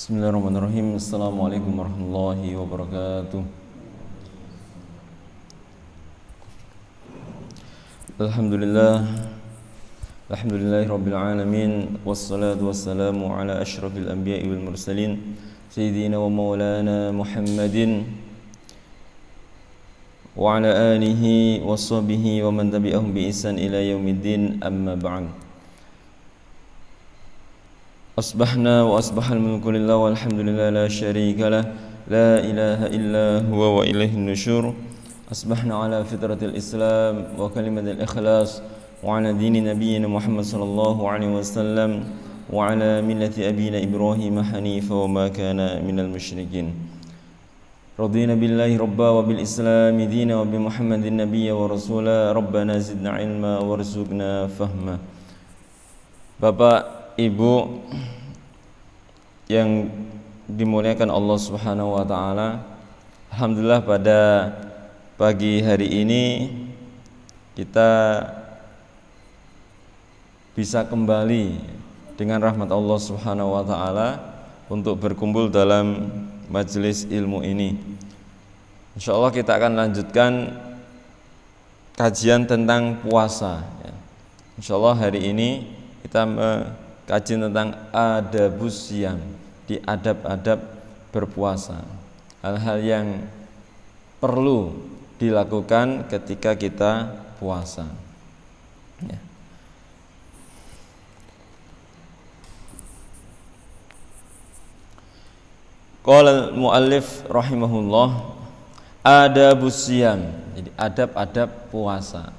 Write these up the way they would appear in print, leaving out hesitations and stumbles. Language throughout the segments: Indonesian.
Bismillahirrahmanirrahim. Assalamualaikum warahmatullahi wabarakatuh. Alhamdulillah. Alhamdulillahi rabbil alamin. Wassalatu wassalamu ala asyrafil anbiya'i wal mursalin Sayyidina wa maulana Muhammadin wa ala alihi wa sahbihi wa man tabi'ahum bi ihsan ila yaumiddin, amma ba'd. Asbahna wa asbahal mulku lillah walhamdulillah la syarika lah, la ilaha illa huwa wa ilaihin nusyur. Asbahna ala fitratil islam wa kalimatil ikhlas wa ala dini nabiyyina Muhammad sallallahu alaihi wasallam wa ala millati abina Ibrahim hanifa wa ma kana minal musyrikin. Radina billahi rabba wa bil islami dina wa bi Muhammadin nabiyya wa rasula. Rabbana zidna ilma warzuqna fahma. Bapak, Ibu yang dimuliakan Allah Subhanahu wa taala, alhamdulillah pada pagi hari ini kita bisa kembali dengan rahmat Allah Subhanahu wa taala untuk berkumpul dalam majelis ilmu ini. Insyaallah kita akan lanjutkan kajian tentang puasa. Insyaallah hari ini kita kaji tentang adabus siyam, di adab-adab berpuasa, hal-hal yang perlu dilakukan ketika kita puasa. Ya. Qala al-muallif rahimahullah, adabus siyam, jadi adab-adab puasa.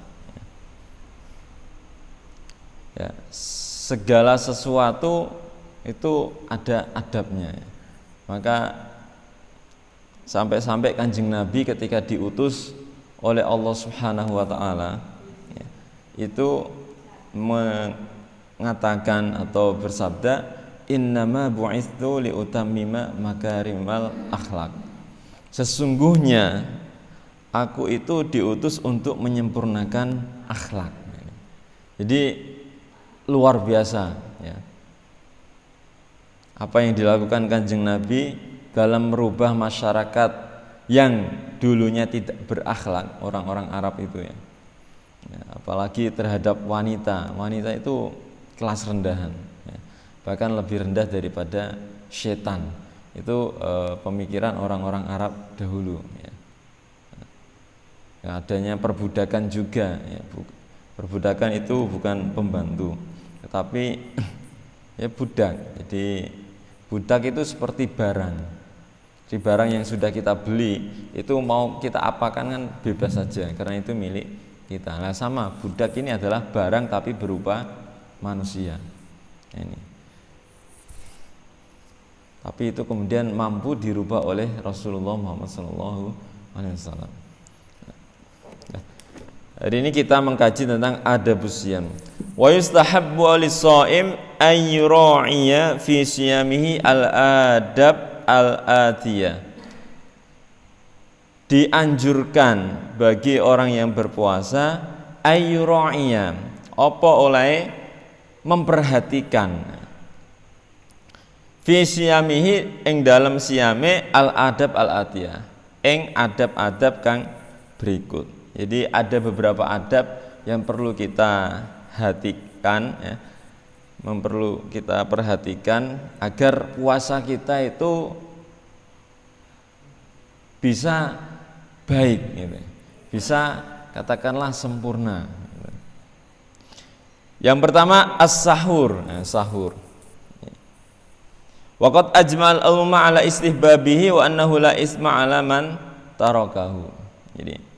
Ya, segala sesuatu itu ada adabnya. Maka sampai-sampai Kanjeng Nabi ketika diutus oleh Allah Subhanahu wa taala, ya, itu mengatakan atau bersabda, innama bu'itsu liutammima makarimal akhlak. Sesungguhnya aku itu diutus untuk menyempurnakan akhlak. Jadi luar biasa, ya. Apa yang dilakukan Kanjeng Nabi dalam merubah masyarakat yang dulunya tidak berakhlak, orang-orang Arab itu, ya. Apalagi terhadap wanita. Wanita itu kelas rendahan, ya. Bahkan lebih rendah daripada setan. Itu pemikiran orang-orang Arab dahulu, ya. Adanya perbudakan juga, ya. Perbudakan itu bukan pembantu, tetapi ya budak. Jadi budak itu seperti barang. Di barang yang sudah kita beli itu mau kita apakan kan bebas saja, karena itu milik kita. Nah, sama budak ini adalah barang tapi berupa manusia. Ini. Tapi itu kemudian mampu dirubah oleh Rasulullah Muhammad SAW. Hari ini kita mengkaji tentang adabus siyam. Wa yustahabbu lis-shaim an yura'iya fi siyamihi al-adab al-atiyah. Dianjurkan bagi orang yang berpuasa ay yura'iya, apa oleh memperhatikan fi siyamihi ing dalam siyame al-adab al-atiyah, ing adab-adab kang berikut. Jadi ada beberapa adab yang perlu kita hatikan, ya, perlu kita perhatikan agar puasa kita itu bisa baik, gitu. Bisa katakanlah sempurna. Yang pertama as-sahur, sahur. Waqad ajma'al ulama ala istihbabihi wa annahu la isma 'ala man tarakahu. Jadi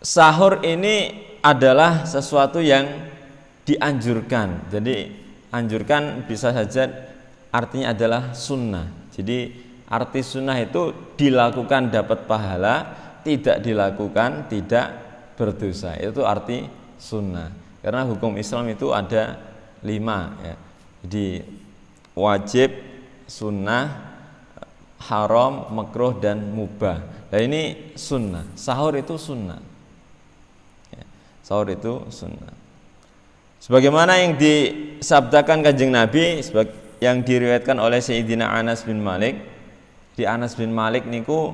sahur ini adalah sesuatu yang dianjurkan. Jadi anjurkan bisa saja artinya adalah sunnah. Jadi arti sunnah itu dilakukan dapat pahala, tidak dilakukan tidak berdosa. Itu arti sunnah. Karena hukum Islam itu ada 5, ya. Jadi wajib, sunnah, haram, makruh, dan mubah. Nah ini sunnah. Sahur itu sunnah. Sahur itu sunnah. Sebagaimana yang disabdakan Kanjeng Nabi, yang diriwayatkan oleh Sayyidina Anas bin Malik. Di Anas bin Malik niku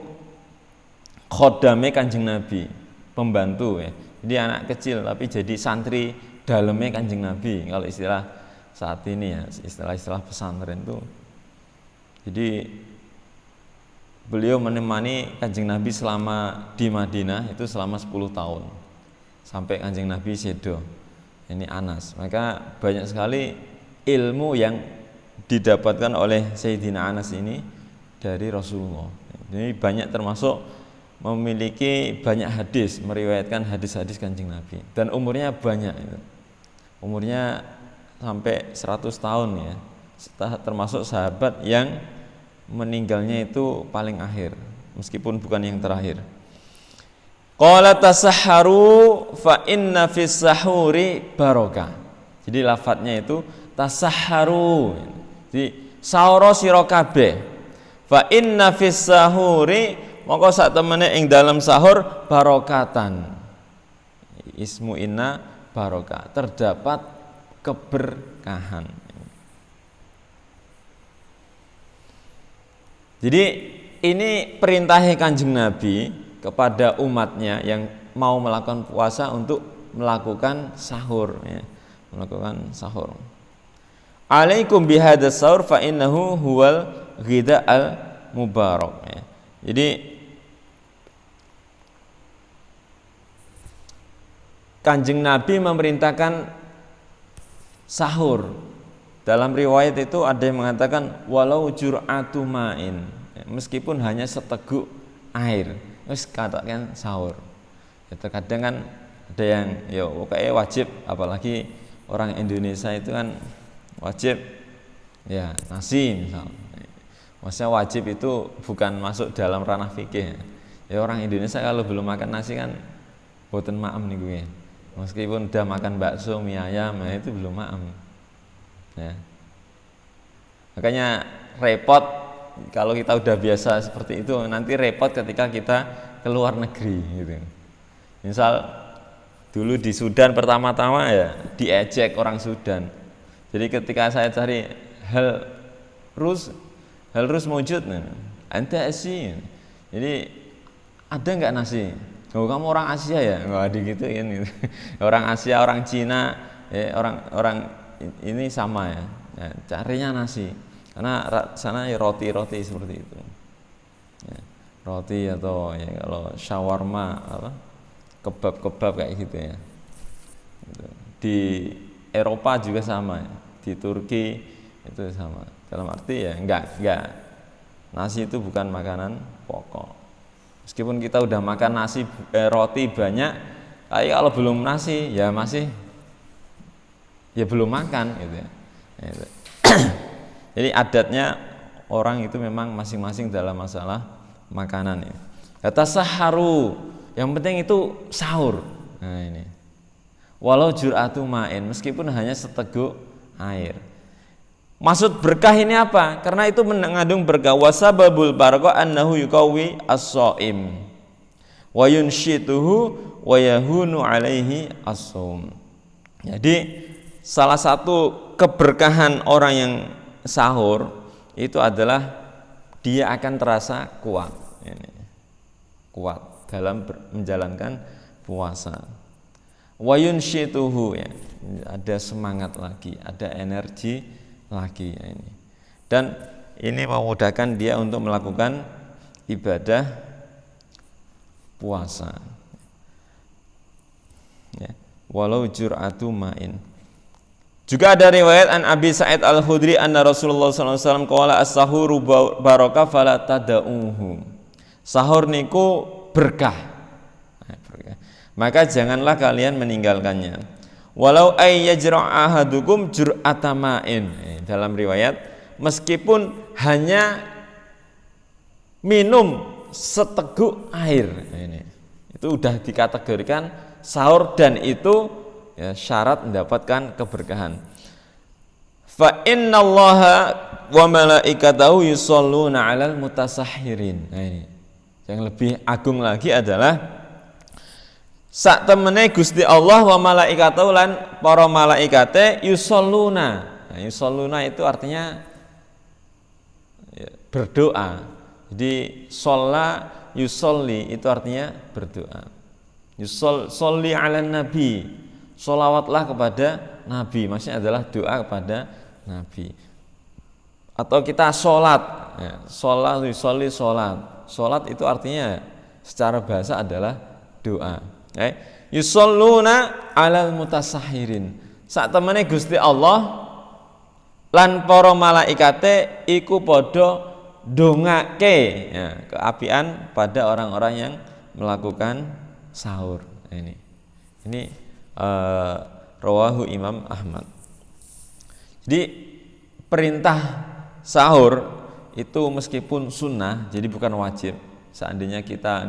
khodame Kanjeng Nabi, pembantu ya. Jadi anak kecil tapi jadi santri dalamnya Kanjeng Nabi. Kalau istilah saat ini ya, istilah pesantren itu. Jadi beliau menemani Kanjeng Nabi selama di Madinah itu selama 10 tahun. Sampai Kanjeng Nabi sedo. Ini Anas. Maka banyak sekali ilmu yang didapatkan oleh Sayyidina Anas ini dari Rasulullah. Ini banyak termasuk memiliki banyak hadis, meriwayatkan hadis-hadis Kanjeng Nabi. Dan umurnya banyak itu. Umurnya sampai 100 tahun ya. Termasuk sahabat yang meninggalnya itu paling akhir, meskipun bukan yang terakhir. Qala tasahharu fa inna fis sahuri barokah. Jadi lafadznya itu tasahharu. Jadi sahur sira kabeh. Fa inna fis sahuri mongko sak temene ing dalam sahur barokatan. Ismu inna barokah, terdapat keberkahan. Jadi ini perintahnya Kanjeng Nabi kepada umatnya yang mau melakukan puasa untuk melakukan sahur ya. Melakukan sahur. Alaikum bihadas sahur fa innahu huwal ghidha al mubarak ya. Jadi Kanjeng Nabi memerintahkan sahur. Dalam riwayat itu ada yang mengatakan walau jur'atu ma'in, meskipun hanya seteguk air, terus katakan sahur. Ya, terkadang kan ada yang ya pokoknya wajib, apalagi orang Indonesia itu kan wajib ya nasi misal. Maksudnya wajib itu bukan masuk dalam ranah fikih. Ya orang Indonesia kalau belum makan nasi kan boten ma'am nih gue. Meskipun udah makan bakso, mie ayam, nah itu belum ma'am. Ya. Makanya repot kalau kita udah biasa seperti itu, nanti repot ketika kita keluar negeri gitu. Misal dulu di Sudan pertama-tama ya diejek orang Sudan. Jadi ketika saya cari hal rus mewujud, anda asi. Jadi ada nggak nasi? Oh, kamu orang Asia ya? Nggak digituin gitu. Orang Asia, orang Cina, ya, orang ini sama ya. Ya, carinya nasi. Karena sana ya roti seperti itu. Ya, roti atau ya kalau shawarma apa? Kebab kayak gitu ya. Di Eropa juga sama ya. Di Turki itu sama. Dalam arti ya enggak. Nasi itu bukan makanan pokok. Meskipun kita udah makan nasi roti banyak, tapi kalau belum nasi ya masih ya belum makan gitu ya. Gitu. Jadi adatnya orang itu memang masing-masing dalam masalah makanan ya. Kata saharu, yang penting itu sahur. Nah ini. Walau jur'atu ma'in, meskipun hanya seteguk air. Maksud berkah ini apa? Karena itu mengandung berkah. Wasababul barakah annahu yuqawi as-shaim wa yunshituhu wa yahunu alaihi as-shaum. Jadi salah satu keberkahan orang yang sahur itu adalah dia akan terasa kuat. Kuat dalam menjalankan puasa. Wa yunshituhu ya, ada semangat lagi, ada energi lagi ya ini. Dan ini memudahkan dia untuk melakukan ibadah puasa. Ya, walau jur'atu ma'in. Juga ada riwayat an Abi Sa'id Al-Khudri anna Rasulullah sallallahu alaihi wasallam qala as-sahuru barakah fala tad'uhu. Sahur niku berkah. Maka janganlah kalian meninggalkannya. Walau ay yajra' ahadukum jur'ata ma'in. Dalam riwayat meskipun hanya minum seteguk air. Ini. Itu sudah dikategorikan sahur dan itu ya, syarat mendapatkan keberkahan. Fa innallaha wa malaikatahu yusholluna 'alal mutasahhirin. Nah ini. Yang lebih agung lagi adalah sak temene Gusti Allah wa malaikatahu lan para malaikate yusholluna. Nah, yusholluna itu artinya berdoa. Jadi sholla yusolli itu artinya berdoa. Yusolli ala nabi, sholawatlah kepada nabi, maksudnya adalah doa kepada nabi. Atau kita sholat, ya, sholat yusolli sholat. Sholat itu artinya secara bahasa adalah doa. Yusolluna alal mutasahirin. Sak temene Gusti Allah lan para malaikate iku padha ndongake, ya, keapian pada orang-orang yang melakukan sahur. Ini rawahu Imam Ahmad. Jadi perintah sahur itu meskipun sunnah, jadi bukan wajib. Seandainya kita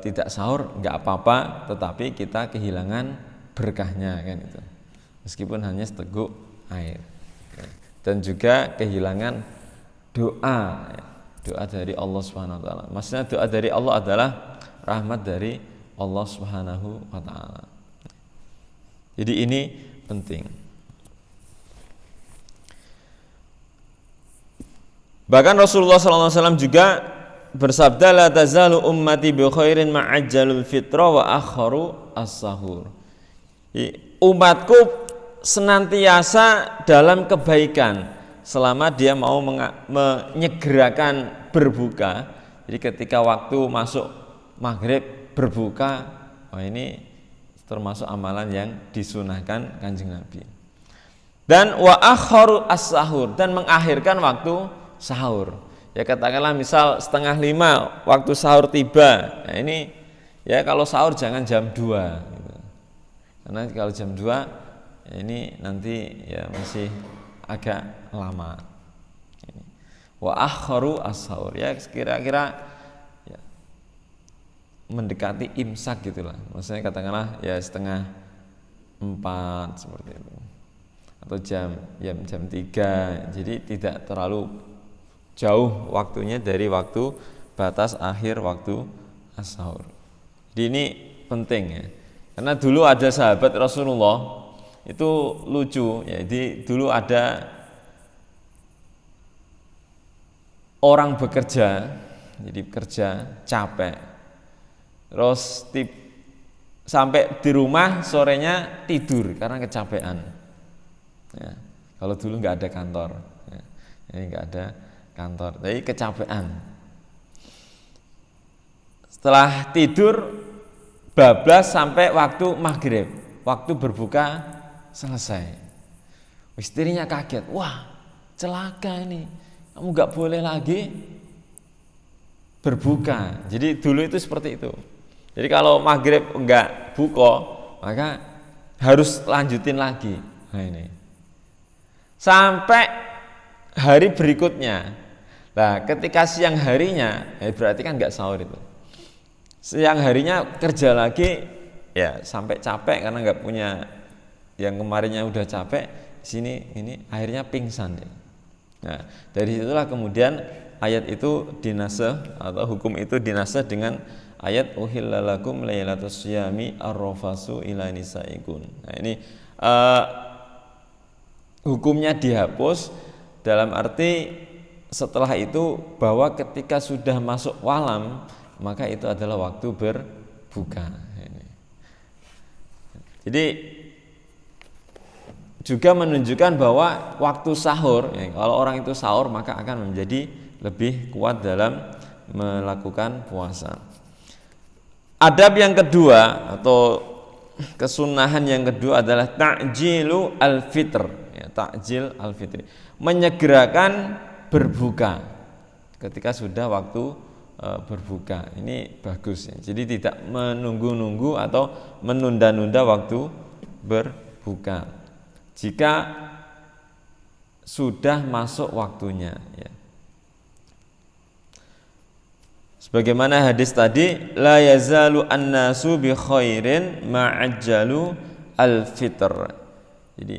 tidak sahur nggak apa-apa, tetapi kita kehilangan berkahnya kan itu. Meskipun hanya seteguk air. Dan juga kehilangan doa dari Allah Subhanahu wa taala. Maksudnya doa dari Allah adalah rahmat dari Allah Subhanahu wa taala. Jadi ini penting. Bahkan Rasulullah SAW juga bersabda, la tazalu ummati bi khairin ma'ajjalul fitra wa akharu as-sahur. Umatku senantiasa dalam kebaikan selama dia mau menyegerakan berbuka. Jadi ketika waktu masuk maghrib berbuka, ini termasuk amalan yang disunahkan Kanjeng Nabi. Dan wa akharu as-sahur, dan mengakhirkan waktu sahur. Ya katakanlah misal 4:30 waktu sahur tiba. Nah ini ya kalau sahur jangan jam 2 gitu. Karena kalau jam 2 ya ini nanti ya masih agak lama. Wa akharu as-sahur, ya kira-kira ya, mendekati imsak gitulah. Maksudnya katakanlah ya 3:30 seperti itu. Atau jam 3. Jadi tidak terlalu jauh waktunya dari waktu batas akhir waktu as-sahur. Jadi ini penting ya. Karena dulu ada sahabat Rasulullah itu lucu ya. Jadi dulu ada orang bekerja, jadi bekerja capek. Terus sampai di rumah sorenya tidur karena kecapean. Ya, kalau dulu nggak ada kantor, ya, ini nggak ada kantor, jadi kecapean. Setelah tidur bablas sampai waktu maghrib, waktu berbuka selesai. Istrinya kaget, wah celaka ini, kamu nggak boleh lagi berbuka. Jadi dulu itu seperti itu. Jadi kalau maghrib nggak buka, maka harus lanjutin lagi. Nah ini sampai hari berikutnya. Nah, ketika siang harinya, ya berarti kan nggak sahur itu. Siang harinya kerja lagi, ya sampai capek karena nggak punya, yang kemarinnya udah capek, sini ini akhirnya pingsan. Ya. Nah, dari situlah kemudian ayat itu dinasakh atau hukum itu dinasakh dengan ayat uhillalakum lailatus syiyami arrafasu ila nisaikum. Nah, ini hukumnya dihapus dalam arti setelah itu bahwa ketika sudah masuk walam maka itu adalah waktu berbuka. Jadi juga menunjukkan bahwa waktu sahur, ya, kalau orang itu sahur maka akan menjadi lebih kuat dalam melakukan puasa. Adab yang kedua atau kesunahan yang kedua adalah ta'jilu al-fitr, ya, ta'jil al-fitri, menyegerakan berbuka ketika sudah waktu berbuka. Ini bagus ya. Jadi tidak menunggu-nunggu atau menunda-nunda waktu berbuka jika sudah masuk waktunya ya. Sebagaimana hadis tadi, la yazalu an-nasu bi khairin ma'ajjalu al-fitr. Jadi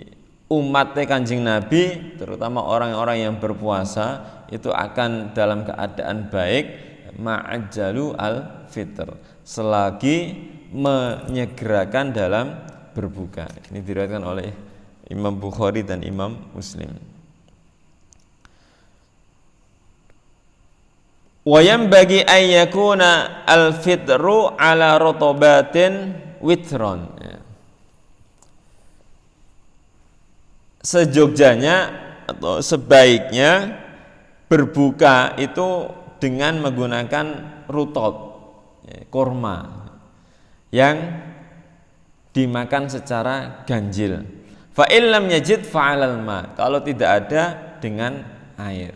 umatnya Kanjeng Nabi, terutama orang-orang yang berpuasa, itu akan dalam keadaan baik ma'ajjalu al-fitr, selagi menyegerakan dalam berbuka. Ini diriwayatkan oleh Imam Bukhari dan Imam Muslim. Wa yanbaghi an yakuna al-fitru ala rotobatin witron. Sejogjanya atau sebaiknya berbuka itu dengan menggunakan rutob, kurma yang dimakan secara ganjil. Fa illam yajid fa'alal ma, kalau tidak ada dengan air.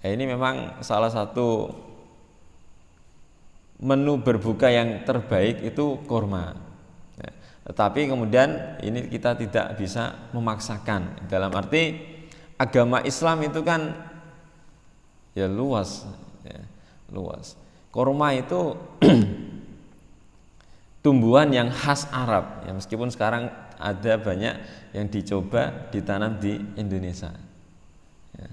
Ini memang salah satu menu berbuka yang terbaik itu kurma. Tetapi kemudian ini kita tidak bisa memaksakan. Dalam arti agama Islam itu kan ya luas, luas. Kurma itu tumbuhan yang khas Arab, ya meskipun sekarang ada banyak yang dicoba ditanam di Indonesia. Ya.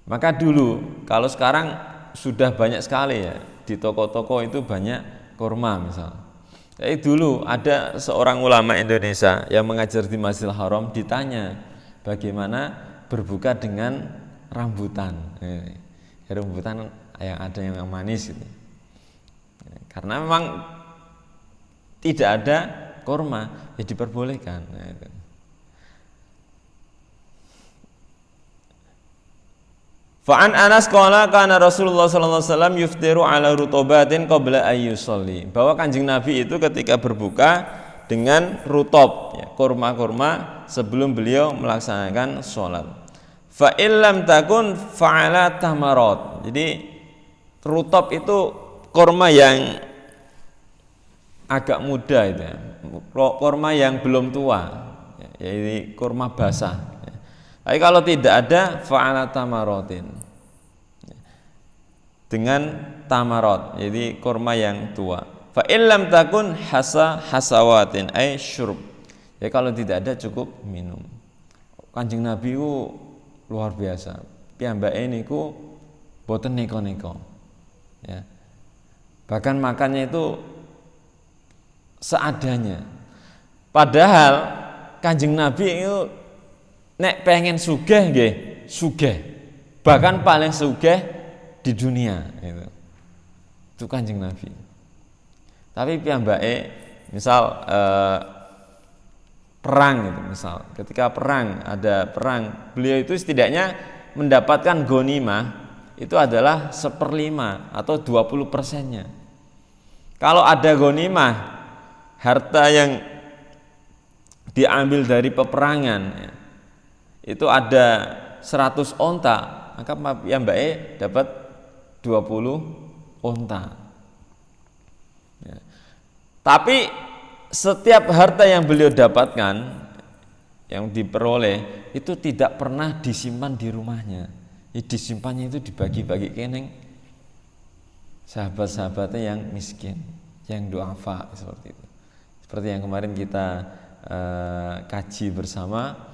Maka dulu, kalau sekarang sudah banyak sekali ya di toko-toko itu banyak kurma misal. Jadi dulu ada seorang ulama Indonesia yang mengajar di Masjidil Haram, ditanya bagaimana berbuka dengan rambutan. Rambutan yang ada yang manis gitu. Karena memang tidak ada kurma, ya diperbolehkan. Fa'an Anas qala kana Rasulullah sallallahu alaihi wasallam yuftiru ala rutobatin qabla ayyusolli. Bahwa Kanjeng Nabi itu ketika berbuka dengan rutob, ya, kurma-kurma sebelum beliau melaksanakan sholat. Fa illam takun fa'ala tamarot. Jadi rutob itu kurma yang agak muda itu ya. Kurma yang belum tua, yaitu kurma basah. Tapi kalau tidak ada fa'ala tamarotin, dengan tamarot, jadi kurma yang tua. Fa illam takun hasawatin ay syurb. Ya kalau tidak ada cukup minum. Kanjeng Nabi itu luar biasa. Piyambake niku boten neko-neko. Ya. Bahkan makannya itu seadanya. Padahal Kanjeng Nabi itu nek pengen sugih nggih, sugih. Bahkan paling sugih di dunia itu. Itu Kanjeng Nabi. Tapi piyambake misal perang itu misal, ketika perang ada perang, beliau itu setidaknya mendapatkan ghanimah itu adalah 1/5 atau 20%-nya. Kalau ada ghanimah, harta yang diambil dari peperangan ya, itu ada 100 onta, maka piyambake dapat 20 onta. Ya. Tapi setiap harta yang beliau dapatkan, yang diperoleh itu tidak pernah disimpan di rumahnya. Disimpannya itu dibagi-bagi keneng sahabat-sahabatnya yang miskin, yang duafa seperti itu. Seperti yang kemarin kita kaji bersama.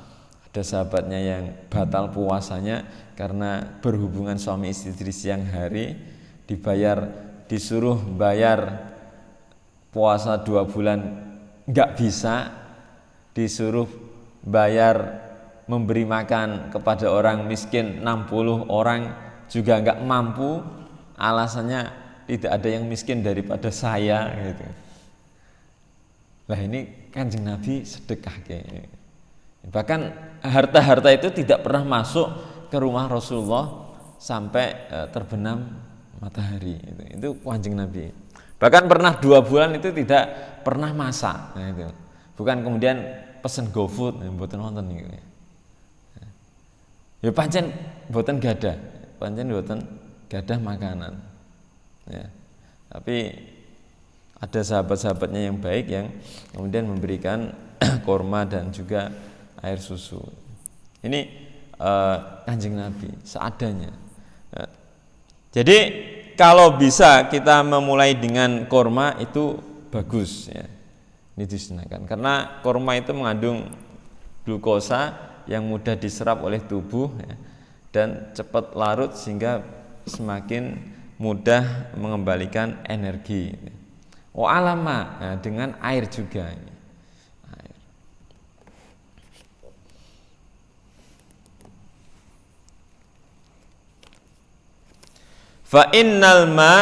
Ada sahabatnya yang batal puasanya karena berhubungan suami istri siang hari, disuruh bayar puasa 2 bulan nggak bisa, disuruh bayar memberi makan kepada orang miskin 60 orang juga nggak mampu, alasannya tidak ada yang miskin daripada saya gitu. Lah ini Kanjeng Nabi sedekah kayak. Bahkan harta-harta itu tidak pernah masuk ke rumah Rasulullah sampai terbenam matahari. Itu Kanjeng Nabi. Bahkan pernah 2 bulan itu tidak pernah masak. Nah, itu. Bukan kemudian pesen GoFood, mboten wonten niku. Ya pancen mboten gadah, pancen mboten gadah makanan. Ya. Tapi ada sahabat-sahabatnya yang baik yang kemudian memberikan kurma dan juga air susu. Ini Kanjeng Nabi seadanya. Jadi kalau bisa kita memulai dengan kurma itu bagus ya. Ini disunahkan karena kurma itu mengandung glukosa yang mudah diserap oleh tubuh ya, dan cepat larut sehingga semakin mudah mengembalikan energi. Wa alama, nah, dengan air juga. Air. Fa innal ma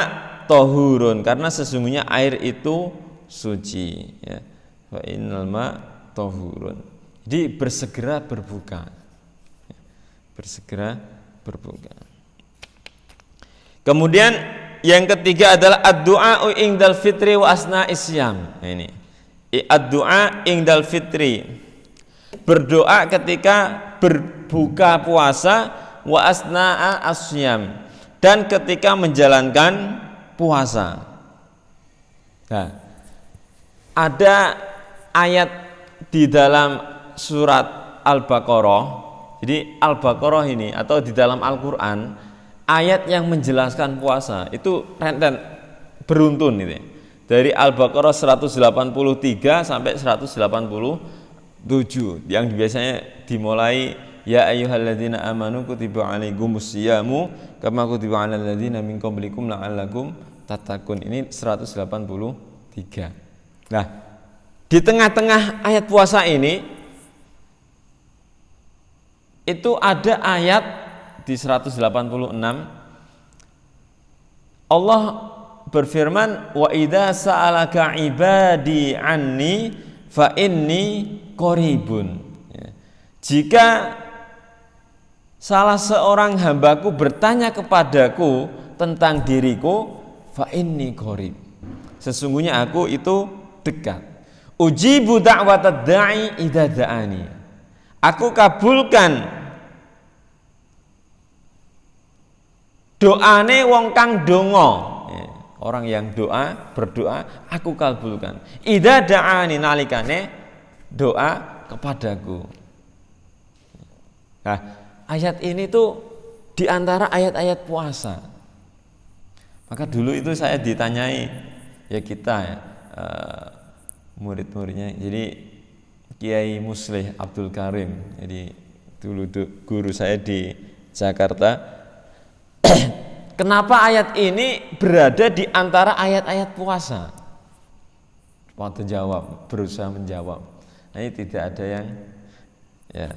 tahurun, karena sesungguhnya air itu suci, ya. Fa innal ma tahurun. Jadi bersegera berbuka. Bersegera berbuka. Kemudian yang ketiga adalah ad-du'a indal fitri wa asna isyam. Nah, ini. Ad-du'a indal fitri. Berdoa ketika berbuka puasa wa asna'a asyam, dan ketika menjalankan puasa. Nah, ada ayat di dalam surat Al-Baqarah. Jadi Al-Baqarah ini atau di dalam Al-Qur'an ayat yang menjelaskan puasa itu renten beruntun itu. Dari Al-Baqarah 183 sampai 187 yang biasanya dimulai ya ayyuhalladzina amanu kutiba alaikumus syiyamu kama kutiba alal ladzina min qablikum la'allakum tattaqun. Ini 183. Nah, di tengah-tengah ayat puasa ini itu ada ayat di 186 Allah berfirman wa idza sa'alaka ibadi anni fa inni qaribun. Jika salah seorang hambaku bertanya kepadaku tentang diriku, fa inni qarib, sesungguhnya aku itu dekat. Ujibu da'watad da'i idza da'ani, aku kabulkan doane wong kang donga. Orang yang berdoa aku kabulkan. Idza da'ani, nalikane doa kepadaku. Nah, ayat ini tuh diantara ayat-ayat puasa. Maka dulu itu saya ditanyai, ya kita ya, murid-muridnya. Jadi Kiai Muslih Abdul Karim, jadi dulu guru saya di Jakarta. Kenapa ayat ini berada di antara ayat-ayat puasa? Waktu jawab, berusaha menjawab. Nah, ini tidak ada yang ya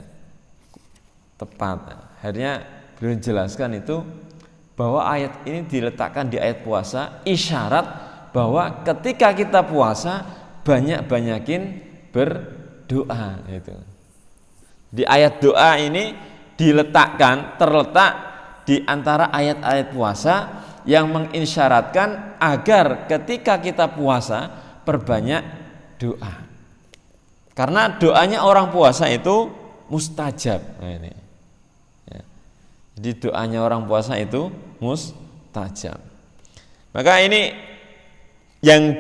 tepat. Akhirnya beliau jelaskan itu bahwa ayat ini diletakkan di ayat puasa, isyarat bahwa ketika kita puasa banyak-banyakin berdoa itu. Di ayat doa ini terletak di antara ayat-ayat puasa yang mengisyaratkan agar ketika kita puasa perbanyak doa. Karena doanya orang puasa itu mustajab. Nah, ini. Ya. Jadi doanya orang puasa itu mustajab. Maka ini yang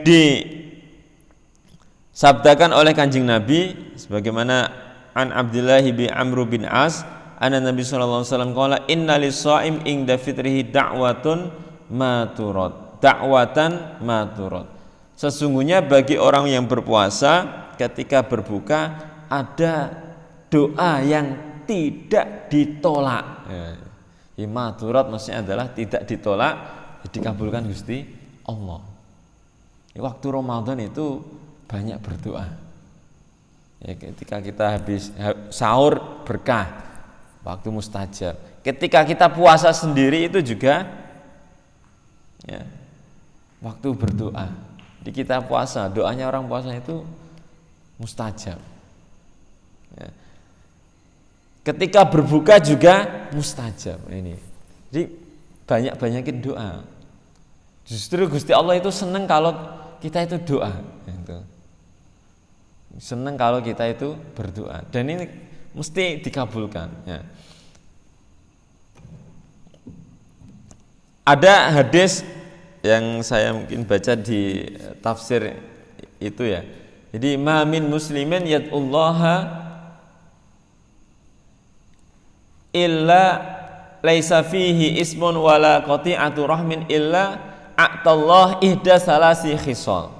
disabdakan oleh Kanjeng Nabi sebagaimana an Abdullah bin Amr bin As anna Nabi sallallahu alaihi wasallam qala innalis shaim inda fitrihi da'watan maturad. Sesungguhnya bagi orang yang berpuasa ketika berbuka ada doa yang tidak ditolak. Ya, maturat maksudnya adalah tidak ditolak, dikabulkan Gusti Allah. Waktu Ramadan itu banyak berdoa. Ya, ketika kita habis sahur berkah, waktu mustajab. Ketika kita puasa sendiri itu juga ya, waktu berdoa. Di kita puasa, doanya orang puasa itu mustajab. Ya. Ketika berbuka juga mustajab ini. Jadi banyak-banyakin doa. Justru Gusti Allah itu senang kalau kita itu doa. Gitu. Senang kalau kita itu berdoa. Dan ini mesti dikabulkan. Ya. Ada hadis yang saya mungkin baca di tafsir itu ya. Jadi ma min muslimin yad'ullaha illa laisa fihi ismun wala qati'atu rahmin illa a'tallah ihda salasi khisal.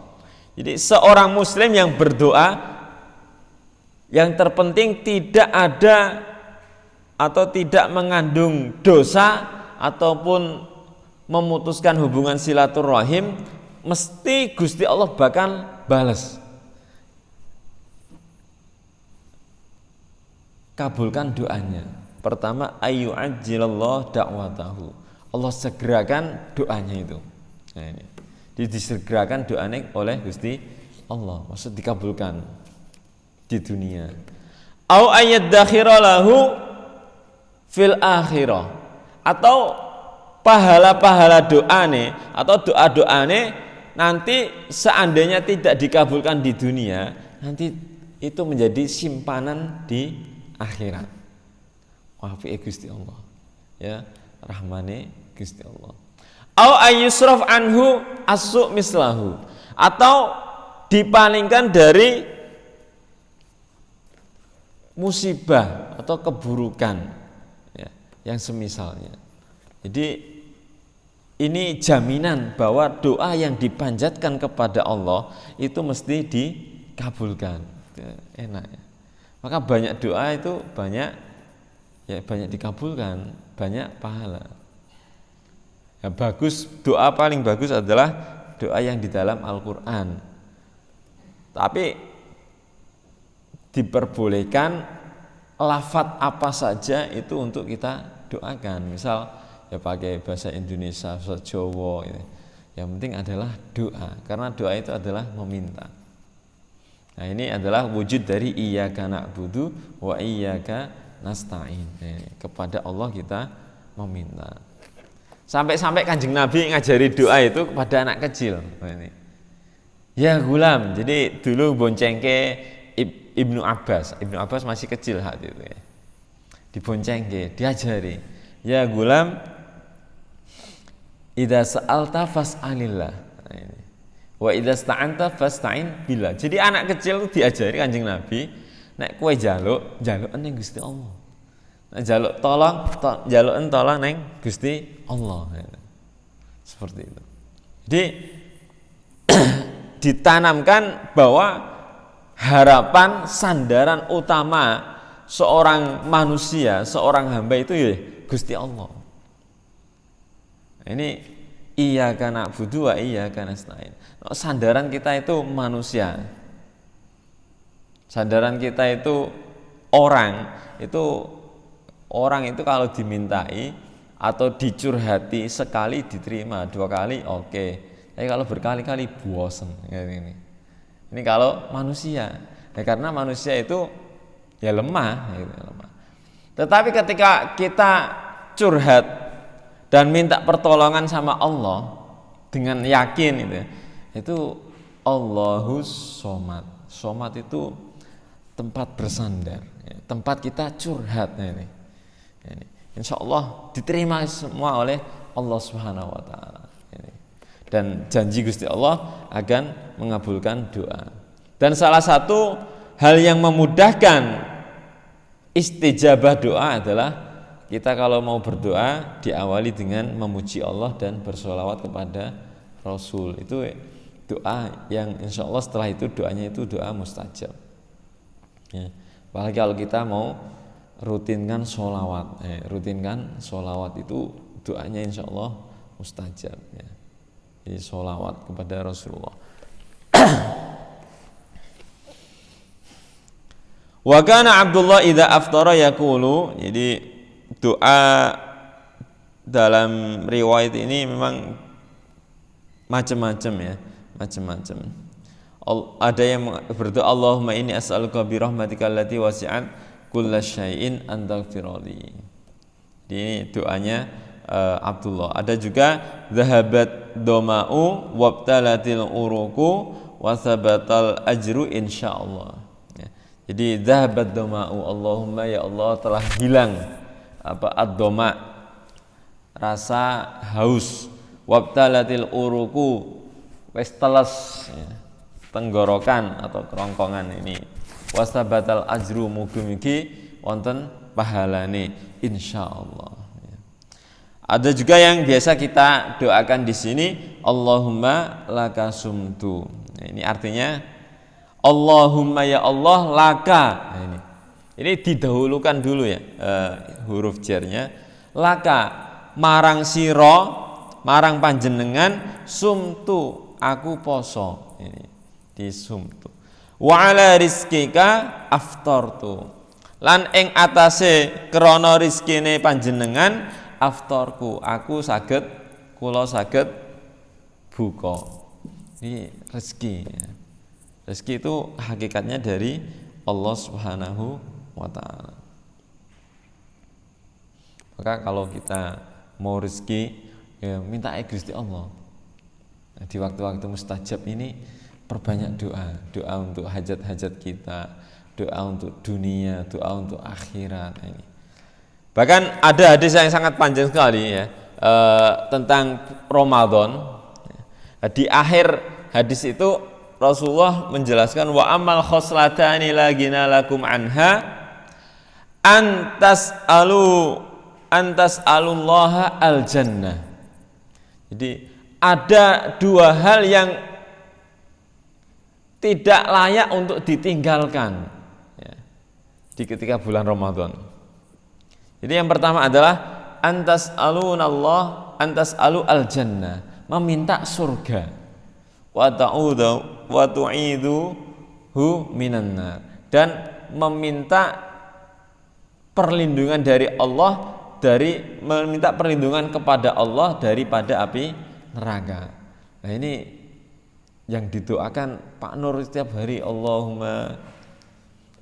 Jadi seorang muslim yang berdoa yang terpenting tidak ada atau tidak mengandung dosa ataupun memutuskan hubungan silaturahim, mesti Gusti Allah bakal balas. Kabulkan doanya. Pertama, ayyu'ajjilallah da'watahu. Allah segerakan doanya itu. Nah, ini disegerakan doanya oleh Gusti Allah, maksud dikabulkan di dunia. Au ayyaddakhira lahu fil akhirah, atau pahala-pahala doane atau doa-doane nanti seandainya tidak dikabulkan di dunia, nanti itu menjadi simpanan di akhirat. Wafi Gusti Allah, ya rahmane Gusti Allah. Au ayyusraf anhu as-su' mislahu, atau dipalingkan dari musibah atau keburukan, ya, yang semisalnya. Jadi ini jaminan bahwa doa yang dipanjatkan kepada Allah itu mesti dikabulkan. Enak ya. Maka banyak doa itu banyak dikabulkan, banyak pahala. Ya, bagus, doa paling bagus adalah doa yang di dalam Al-Qur'an. Tapi diperbolehkan lafadz apa saja itu untuk kita doakan. Misal ya pakai bahasa Indonesia, bahasa Jawa gitu. Yang penting adalah doa, karena doa itu adalah meminta. Nah, ini adalah wujud dari iyyaka na'budu wa iyyaka nasta'in. Kepada Allah kita meminta. Sampai-sampai Kanjeng Nabi ngajari doa itu kepada anak kecil. Ini. Ya gulam, jadi dulu boncengke Ibnu Abbas. Ibnu Abbas masih kecil saat itu ya. Diboncengke, diajari. Ya gulam, idza sa'alta fas'alillah. Nah, ini. Wa idza sta'anta fasta'in billah. Jadi anak kecil itu diajari Kanjeng Nabi, nek kowe njaluk ning Gusti Allah. Nek njaluk njaluken tolong ning Gusti Allah. Seperti itu. Jadi ditanamkan bahwa harapan sandaran utama seorang manusia, seorang hamba itu ya Gusti Allah. Ini iyyaka na'budu wa iyyaka nasta'in. Sandaran kita itu manusia. Sandaran kita itu orang itu kalau dimintai atau dicurhati sekali diterima, dua kali oke. Tapi kalau berkali-kali bosen kayak ini. Ini kalau manusia. Ya, karena manusia itu ya lemah, lemah. Tetapi ketika kita curhat dan minta pertolongan sama Allah dengan yakin itu Allahus Somad. Somad itu tempat bersandar, tempat kita curhat ini. Insya Allah diterima semua oleh Allah Subhanahu Wa Taala. Dan janji Gusti Allah akan mengabulkan doa. Dan salah satu hal yang memudahkan istijabah doa adalah kita kalau mau berdoa diawali dengan memuji Allah dan bersolawat kepada Rasul. Itu doa yang insya Allah setelah itu doanya itu doa mustajab. Ya. Apalagi kalau kita mau rutinkan solawat itu doanya insya Allah mustajab. Ya. Jadi solawat kepada Rasulullah. Wa kana Abdullah idza aftara yaqulu, jadi doa dalam riwayat ini memang macam-macam ya, macam-macam. Ada yang berdoa Allahumma inni as'aluka bi rahmatika allati wasi'at kullasyai'in an taghfirli. Ini doanya Abdullah. Ada juga zahabat doma'u wabtalatil uruku wasabatal ajru insyaallah. Ya. Jadi zahabat doma'u, Allahumma ya Allah telah hilang ad-doma, rasa haus, wabtalatil uruku wis teles ya, tenggorokan atau kerongkongan ini, wasabatal ajru mugi-mugi wonten pahalane insyaallah. Ada juga yang biasa kita doakan di sini, Allahumma laka sumtu. Nah, ini artinya Allahumma ya Allah laka. Nah, ini didahulukan dulu ya huruf jarnya. Laka marang siro, marang panjenengan, sumtu aku poso. Ini di sumtu. Wa ala rizkika aftartu. Lan ing atase krana rizkine panjenengan aftorku, aku saged kula saged buka. Ini rezeki ya. Rezeki itu hakikatnya dari Allah Subhanahu wa taala. Maka kalau kita mau rezeki ya minta Gusti Allah. Nah, di waktu-waktu mustajab ini perbanyak doa untuk hajat-hajat kita, doa untuk dunia, doa untuk akhirat ini. Bahkan ada hadis yang sangat panjang sekali ya tentang Ramadan. Di akhir hadis itu Rasulullah menjelaskan wa amal khoslatani la gina lakum anha antas alullaha al jannah. Jadi ada dua hal yang tidak layak untuk ditinggalkan ya, di ketika bulan Ramadan. Jadi yang pertama adalah antas alu al jannah, meminta surga, wa tu'iduhu minan nar, dan meminta perlindungan dari Allah, meminta perlindungan kepada Allah daripada api neraka. Nah ini yang didoakan Pak Nur setiap hari, Allahumma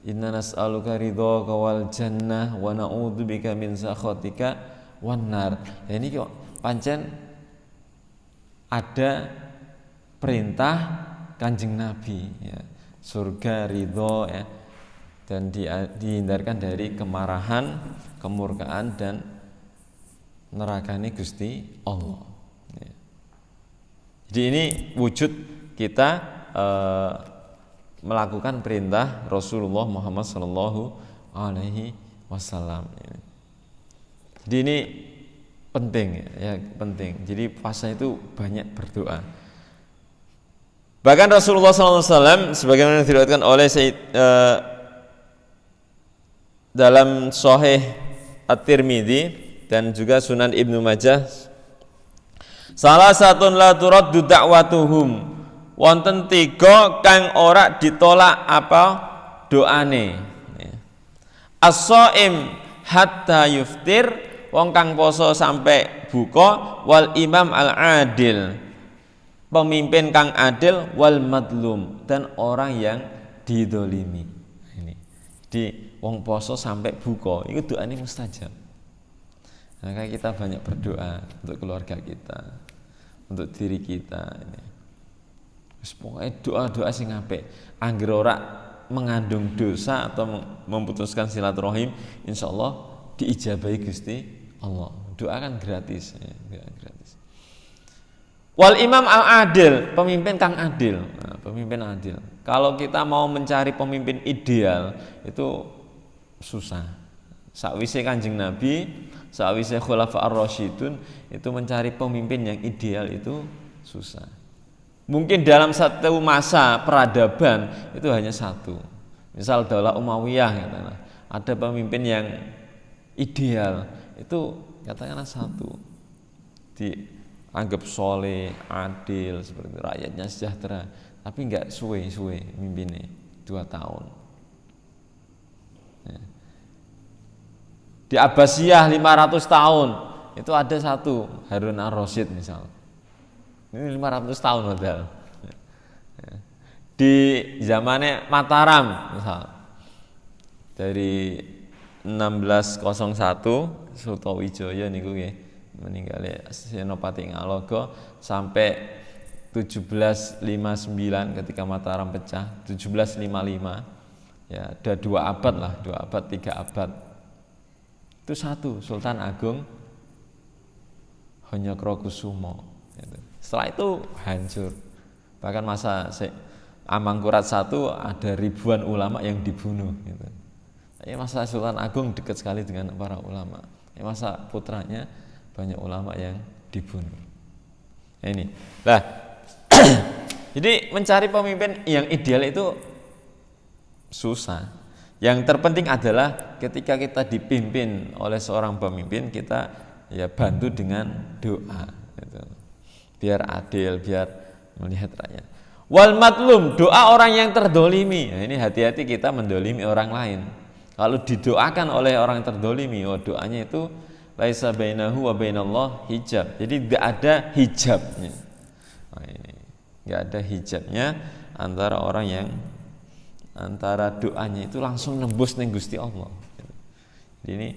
inna nas'aluka ridhaka wal jannah wa na'udzubika min sakhatika wan nar. Nah ini kok pancen ada perintah Kanjeng Nabi ya, surga, ridho ya, dan dihindarkan dari kemarahan, kemurkaan dan nerakani Gusti Allah ya. Jadi ini wujud kita melakukan perintah Rasulullah Muhammad Sallallahu Alaihi Wasallam. Jadi ini penting ya, penting. Jadi puasa itu banyak berdoa. Bahkan Rasulullah SAW sebagaimana diriwayatkan oleh dalam Sahih At-Tirmidzi dan juga Sunan Ibnu Majah, salah satu la turaddu da'watuhum, wonten tiga kang ora ditolak apa doane. As-shaim hatta yuftir, wong kang poso sampai buka, wal imam al-adil, pemimpin kang adil, wal madlum, dan orang yang didolimi. Ini di wong poso sampai buka itu doanya mustajab. Maka kita banyak berdoa untuk keluarga kita, untuk diri kita ini. Pokoknya doa-doa sing apik, angger ora mengandung dosa atau memutuskan silaturahim, insyaallah diijabahi Gusti Allah. Doa kan gratis ya, gratis. Wal imam al-adil, pemimpin kang adil. Nah, pemimpin adil. Kalau kita mau mencari pemimpin ideal itu susah. Sakwise Kanjeng Nabi, sakwise Khulafaur Rasyidun, itu mencari pemimpin yang ideal itu susah. Mungkin dalam satu masa peradaban itu hanya satu. Misal Daulah Umayyah katakanlah, ada pemimpin yang ideal itu katakanlah satu, dianggap soleh, adil, seperti rakyatnya sejahtera, tapi enggak suwe-suwe mimpinnya 2 tahun. Di Abbasiyah 500 tahun itu ada satu, Harun ar-Rasyid misal. Ini 500 tahun modal. Di zamannya Mataram misal, dari 1601 Sutowijoyo niku nggih meninggal Senopati Ngalogo sampai 1759 ketika Mataram pecah, 1755 ya, ada 2 abad lah, 2 abad 3 abad. Itu satu Sultan Agung Hanyakrokusumo gitu. Setelah itu hancur. Bahkan masa Amangkurat I ada ribuan ulama yang dibunuh gitu. Masa Sultan Agung dekat sekali dengan para ulama. Masa putranya banyak ulama yang dibunuh. Ini. Nah, jadi mencari pemimpin yang ideal itu susah. Yang terpenting adalah ketika kita dipimpin oleh seorang pemimpin, kita ya bantu dengan doa gitu. Biar adil, biar melihat rakyat. Wal matlum, doa orang yang terdolimi. Nah, ini hati-hati kita mendolimi orang lain. Kalau didoakan oleh orang yang terdolimi, oh doanya itu laisa bainahu wa bainallah hijab. Jadi tidak ada hijabnya. Nah, ini enggak ada hijabnya antara orang yang antara doanya itu langsung nembus ning Gusti Allah. Jadi ini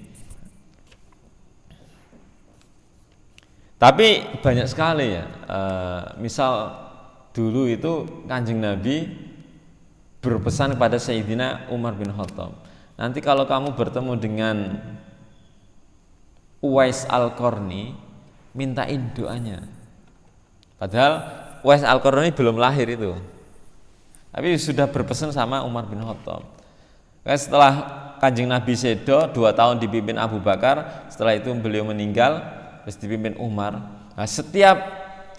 tapi banyak sekali ya. Misal dulu itu Kanjeng Nabi berpesan kepada Sayyidina Umar bin Khattab, nanti kalau kamu bertemu dengan Uwais Al-Qarni, mintain doanya. Padahal Uwais Al-Qarni belum lahir itu, tapi sudah berpesan sama Umar bin Khattab. Setelah Kanjeng Nabi sedo 2 tahun dipimpin Abu Bakar, setelah itu beliau meninggal, terus dipimpin Umar. Nah, setiap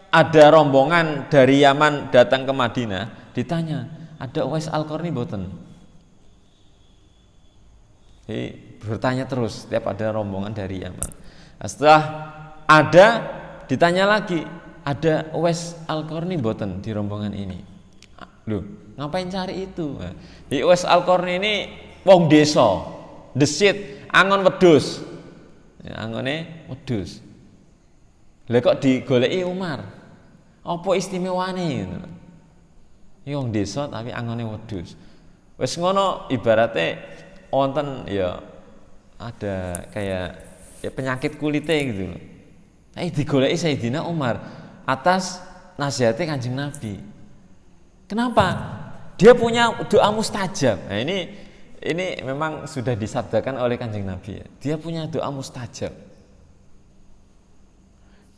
ada rombongan dari Yaman datang ke Madinah, ditanya, ada Uwais Al-Qarni mboten? Jadi bertanya terus setiap ada rombongan dari Yaman. Nah, setelah ada, ditanya lagi, ada Uwais Al-Qarni mboten di rombongan ini? Loh, ngapain cari itu? Nah, di Uwais Al-Qarni ini wong desa, desit, angon wedhus. Ya, angone wedhus. Lah kok digoleki Umar? Apa istimewane ngono? Iki wong desa tapi angone wedhus. Wis ngono ibarate wonten ya ada kayak ya penyakit kulite gitu loh. Digoleki Sayyidina Umar atas nasihatnya Kanjeng Nabi. Kenapa? Dia punya doa mustajab. Nah, ini memang sudah disabdakan oleh Kanjeng Nabi ya. Dia punya doa mustajab.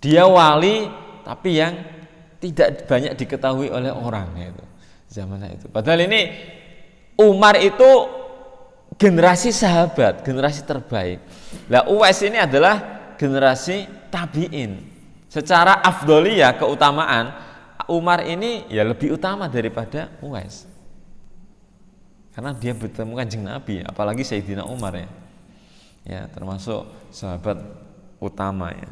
Dia wali tapi yang tidak banyak diketahui oleh orang itu zaman itu. Padahal ini Umar itu generasi sahabat, generasi terbaik. Lah Uwais ini adalah generasi tabi'in. Secara afdholiyah, keutamaan, Umar ini ya lebih utama daripada Uwais. Karena dia bertemu Kanjeng Nabi, apalagi Sayyidina Umar ya. Ya, termasuk sahabat utama ya.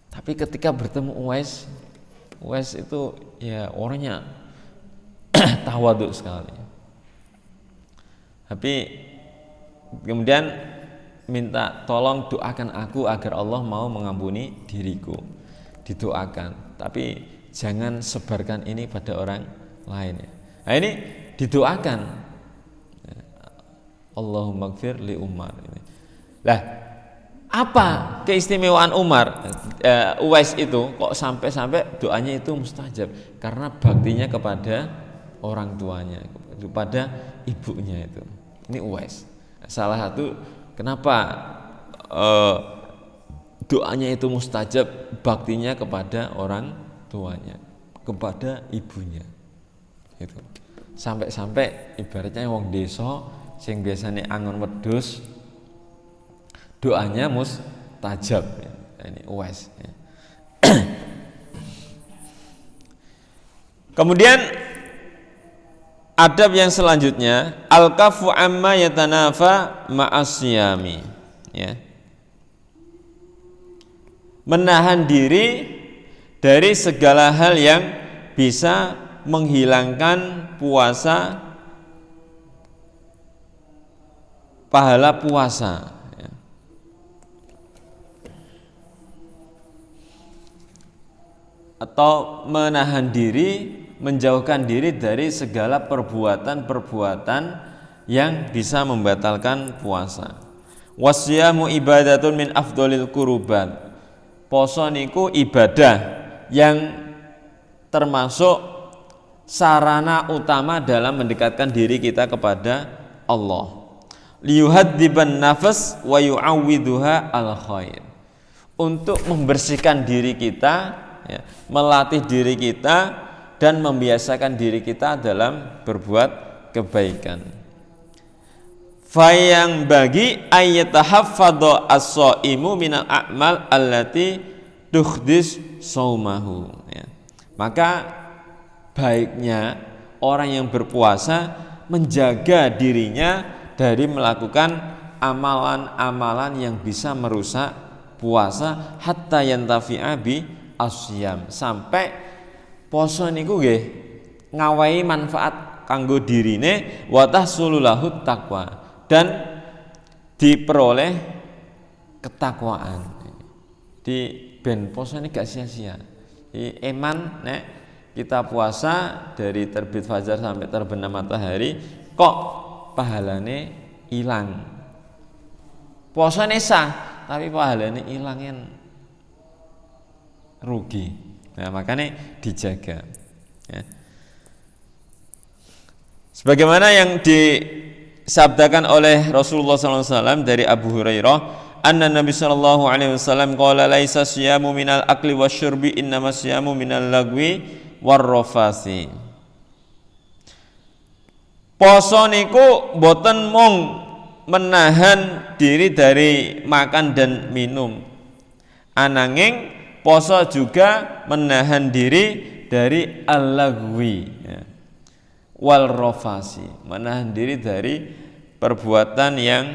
Tapi ketika bertemu Uwais itu ya orangnya tawadhu sekali. Tapi kemudian minta tolong doakan aku agar Allah mau mengampuni diriku. Didoakan, tapi jangan sebarkan ini pada orang lain ya. Nah ini didoakan. Allahumma gfir li Umar ini. Lah, apa keistimewaan Uwais itu kok sampai doanya itu mustajab? Karena baktinya kepada orang tuanya, kepada ibunya itu. Ini Uwais. Salah satu kenapa doanya itu mustajab, baktinya kepada orang tuanya, kepada ibunya. Itu. Sampai ibaratnya wong desa sing biasanya angon wedhus doanya mustajab ya. Ini Uwais ya. Kemudian adab yang selanjutnya al-kafu amma yatanafa ma'asyami ya. Menahan diri dari segala hal yang bisa menghilangkan puasa, pahala puasa ya. Atau menahan diri, menjauhkan diri dari segala perbuatan-perbuatan yang bisa membatalkan puasa. Wasyamu ibadatun min afdolil qurubat. Poso niku ibadah yang termasuk sarana utama dalam mendekatkan diri kita kepada Allah. Liyuhadziban nafas wa yu'awwiduha al khair. Untuk membersihkan diri kita ya, melatih diri kita dan membiasakan diri kita dalam berbuat kebaikan. Fayang bagi ayyatahaffadha as-shaimu minal a'mal allati tukhdis saumahu ya. Maka baiknya orang yang berpuasa menjaga dirinya dari melakukan amalan-amalan yang bisa merusak puasa hatta yantafi'a bi asyam, sampai poso niku nggih ngawahi manfaat kanggo dirine wa tahsululahu taqwa, dan diperoleh ketakwaan. Di ben poso ini gak sia-sia. Eman nek kita puasa dari terbit fajar sampai terbenam matahari kok pahalane hilang. Puasane sah tapi pahalane hilangin rugi. Nah, makanya dijaga. Ya. Sebagaimana yang disabdakan oleh Rasulullah SAW dari Abu Hurairah, anna Nabi sallallahu alaihi wasallam qala laisa siyamu minal akli wasyurbi innama siyamu minal lagwi warrafasi. Poso niku boten mung menahan diri dari makan dan minum, ananging poso juga menahan diri dari al-lagwi, ya, wal rafasi, menahan diri dari perbuatan yang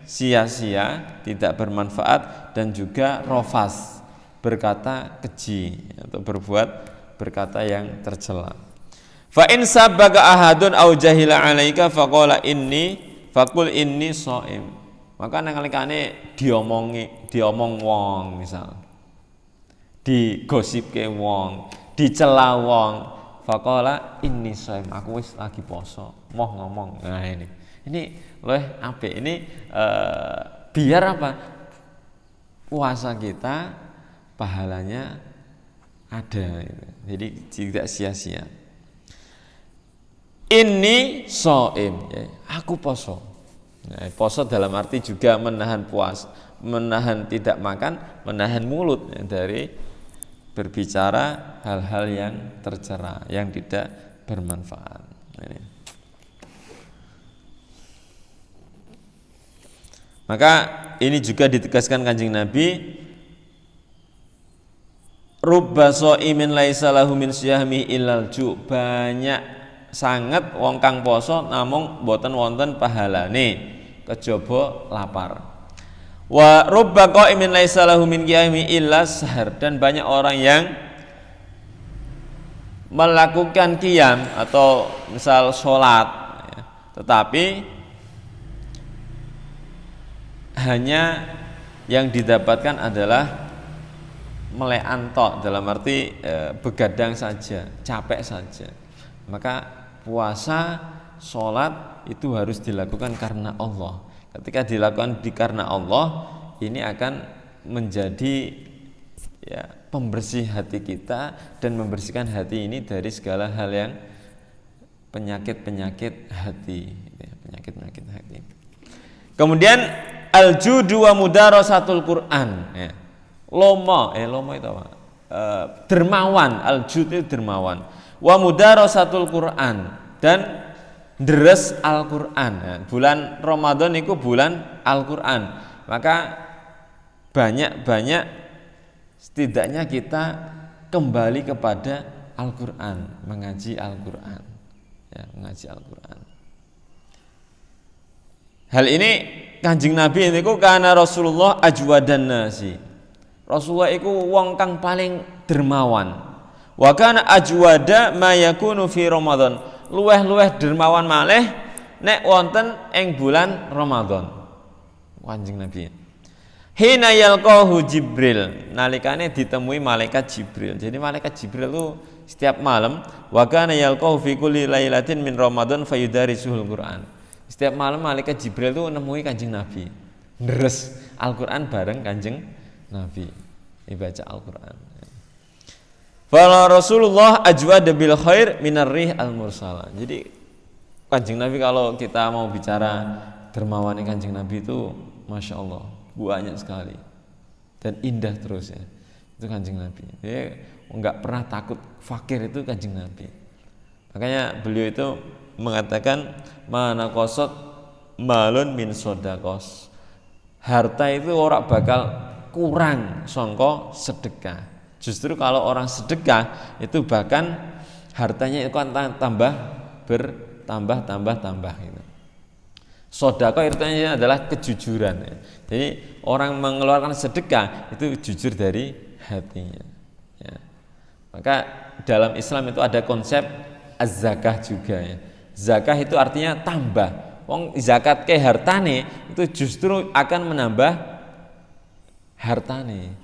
sia-sia, tidak bermanfaat, dan juga rafas, berkata keji atau berbuat berkata yang tercela. Fa in sabbaga ahadun au jahila alaika faqala faqul inni shaim. Maka nalikane diomong wong, misal digosipke wong, dicela wong, faqala inni shaim, aku wis lagi poso, moh ngomong. Nah ini loh apik, ini biar apa? Puasa kita pahalanya ada, jadi tidak sia-sia. Ini shaim, ya, aku poso. Nah, poso dalam arti juga menahan puasa, menahan tidak makan, menahan mulut, ya, dari berbicara hal-hal yang tercela, yang tidak bermanfaat. Ini. Maka ini juga ditegaskan Kanjeng Nabi, rubba shaimin laisa lahu min siyami illal ju, banyak sangat wong kang poso namung boten wonten pahalane kejaba lapar. Wa rubba qaimin laisa lahu min qiyami illa sahar, dan banyak orang yang melakukan qiyam atau misal sholat, ya, tetapi hanya yang didapatkan adalah melek antok, dalam arti begadang saja, capek saja. Maka puasa, sholat itu harus dilakukan karena Allah. Ketika dilakukan karena Allah, ini akan menjadi, ya, pembersih hati kita dan membersihkan hati ini dari segala hal yang penyakit-penyakit hati, ya, penyakit-penyakit hati. Kemudian al-judu wa mudarasatul Quran, ya. Lomo itu apa? Dermawan, al-jud itu dermawan. Wa mudarasatul Quran, dan deres Al-Quran. Ya, bulan Ramadan itu bulan Al-Quran, maka banyak-banyak setidaknya kita kembali kepada Al-Quran, mengaji Al-Quran, ya, mengaji Al-Quran. Hal ini Kanjeng Nabi niku kana Rasulullah ajwadan nasi. Rasulullah iku wong kang paling dermawan. Wa kana ajwada ma yakunu fi Ramadan. Luweh-luweh dermawan malih nek wonten ing bulan Ramadan. Kanjeng Nabi. Hina yalqahu Jibril, nalikane ditemui malaikat Jibril. Jadi malaikat Jibril itu setiap malam, wa kana yalqahu fi kulli lailatin min Ramadan fayudarisuhul Quran. Setiap malam malaikat Jibril itu nemui Kanjeng Nabi, deres Al-Quran bareng Kanjeng Nabi, dibaca Al-Quran. Fala Rasulullah ajwada bil khair minar rih al-mursala. Jadi Kanjeng Nabi kalau kita mau bicara dermawan Kanjeng Nabi itu Masya Allah banyak sekali dan indah terus, ya. Itu Kanjeng Nabi. Dia enggak pernah takut fakir, itu Kanjeng Nabi. Makanya beliau itu mengatakan mana kosot malun min sodakos, harta itu orang bakal kurang songko sedekah. Justru kalau orang sedekah itu bahkan hartanya itu akan bertambah gitu. Sedekah artinya adalah kejujuran, ya. Jadi orang mengeluarkan sedekah itu jujur dari hatinya, ya. Maka dalam Islam itu ada konsep az-zakah juga, ya. Zakah itu artinya tambah, Wong zakat ke hartane itu justru akan menambah hartane,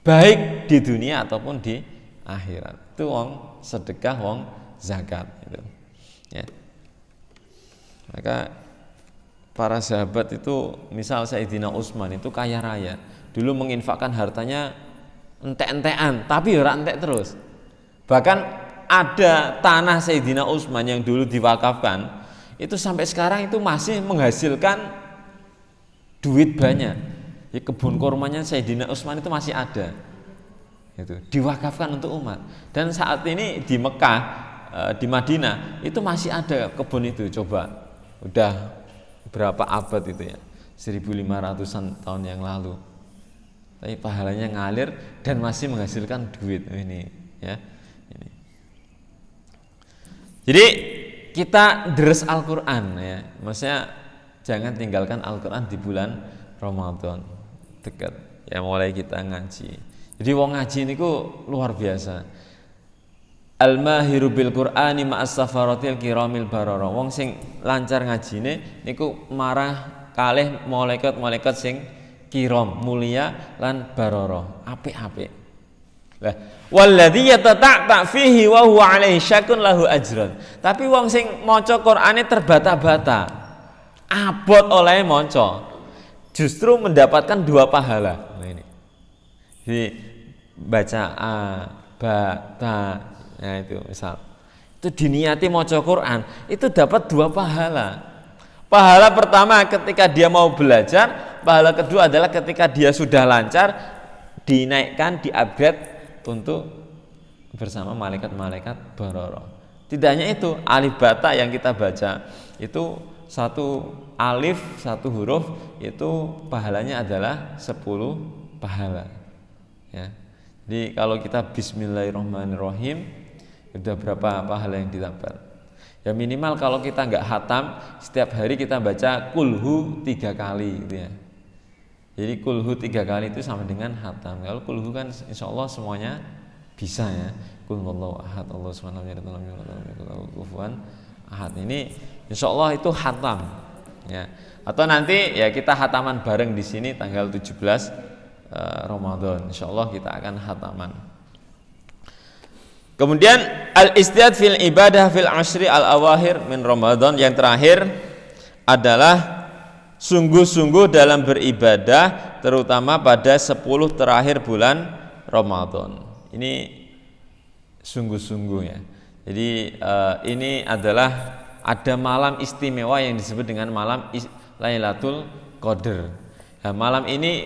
baik di dunia ataupun di akhirat. Itu wong sedekah, wong zakat itu. Ya. Maka para sahabat itu, misal Sayyidina Utsman itu kaya raya, dulu menginfakkan hartanya entek-entekan, tapi ora entek terus. Bahkan ada tanah Sayyidina Utsman yang dulu diwakafkan, itu sampai sekarang itu masih menghasilkan duit banyak. Ya, kebun kurmanya Sayyidina Utsman itu masih ada. Itu diwakafkan untuk umat. Dan saat ini di Mekah, di Madinah itu masih ada kebun itu. Coba, udah berapa abad itu ya, 1500-an tahun yang lalu. Tapi pahalanya ngalir dan masih menghasilkan duit ini, ya. Ini. Jadi kita deres Al-Qur'an ya. Maksudnya jangan tinggalkan Al-Qur'an di bulan Ramadan dekat. Ya mulai kita ngaji. Jadi wong ngaji niku luar biasa. Al-mahiru bil Qur'ani ma'as safaratil kiramil barara. Wong sing lancar ngajine niku marah kalih malaikat-malaikat sing kiram, mulia lan barara, apik-apik. Lah, walladzi yatata'ta fihi wa huwa 'alaihi syakun lahu ajran. Tapi wong sing maca Qur'ane terbata-bata, abot oleh maca, justru mendapatkan 2 pahala. Nah ini. Jadi baca a, ba, ta, nah itu misal. Itu diniati maca Qur'an, itu dapat 2 pahala. Pahala pertama ketika dia mau belajar, pahala kedua adalah ketika dia sudah lancar, dinaikkan, di-upgrade untuk bersama malaikat-malaikat barara. Tidak hanya itu, alif bata yang kita baca itu 1 alif 1 huruf itu pahalanya adalah 10 pahala. Ya. Jadi kalau kita bismillahirrahmanirrahim, sudah berapa pahala yang didapat? Ya minimal kalau kita nggak hatam, setiap hari kita baca kulhu 3 kali gitu ya. Jadi kulhu 3 kali itu sama dengan hatam. Kalau kulhu kan insya Allah semuanya bisa ya. Kul huwallahu ahad, Allahu subhanahu wa ta'ala kufuwan ahad. Ini insya Allah itu hatam ya. Atau nanti ya kita hataman bareng di sini tanggal 17 Ramadan. Insya Allah kita akan hataman. Kemudian al-istihad fil ibadah fil ashri al-awahir min Ramadan. Yang terakhir adalah sungguh-sungguh dalam beribadah, terutama pada 10 terakhir bulan Ramadan. Ini sungguh-sungguh ya. Jadi ini adalah ada malam istimewa yang disebut dengan malam Lailatul Qadar. Nah, malam ini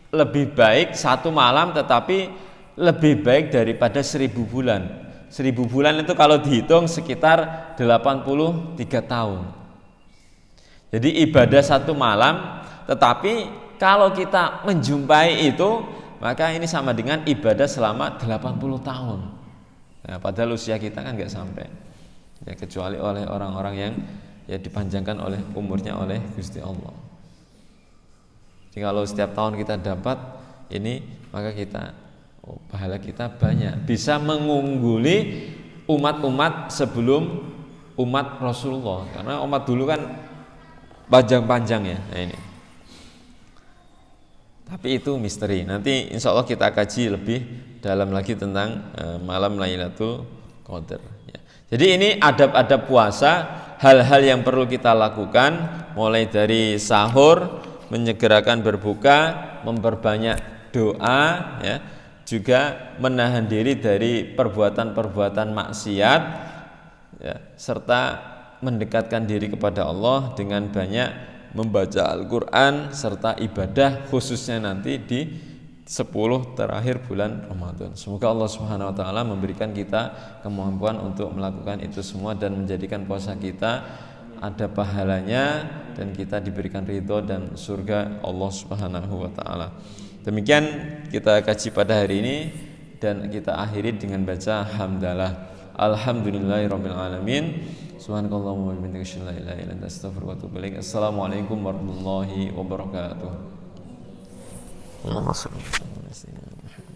lebih baik 1 malam, tetapi lebih baik daripada 1000 bulan. 1000 bulan itu kalau dihitung sekitar 83 tahun. Jadi ibadah 1 malam, tetapi kalau kita menjumpai itu, maka ini sama dengan ibadah selama 80 tahun. Nah, padahal usia kita kan nggak sampai. Ya, kecuali oleh orang-orang yang ya dipanjangkan oleh umurnya oleh Gusti Allah. Jadi kalau setiap tahun kita dapat ini, maka kita pahala kita banyak, bisa mengungguli umat-umat sebelum umat Rasulullah. Karena umat dulu kan panjang-panjang ya. Nah ini. Tapi itu misteri. Nanti insya Allah kita kaji lebih dalam lagi tentang malam Lailatul Qadar. Ya. Jadi ini adab-adab puasa, hal-hal yang perlu kita lakukan, mulai dari sahur, menyegerakan berbuka, memperbanyak doa, ya, juga menahan diri dari perbuatan-perbuatan maksiat, ya, serta mendekatkan diri kepada Allah dengan banyak membaca Al-Quran serta ibadah, khususnya nanti di 10 terakhir bulan Ramadan. Semoga Allah Subhanahu wa taala memberikan kita kemampuan untuk melakukan itu semua dan menjadikan puasa kita ada pahalanya dan kita diberikan ridho dan surga Allah Subhanahu wa taala. Demikian kita kaji pada hari ini dan kita akhiri dengan baca hamdalah. Alhamdulillahirabbil alamin. Subhanakallahumma wa bihamdika asyhadu an la ilaha illa anta astaghfiruka wa atubu ilaik. Assalamualaikum warahmatullahi wabarakatuh. Allahumma shalli ala sayyidina Muhammad.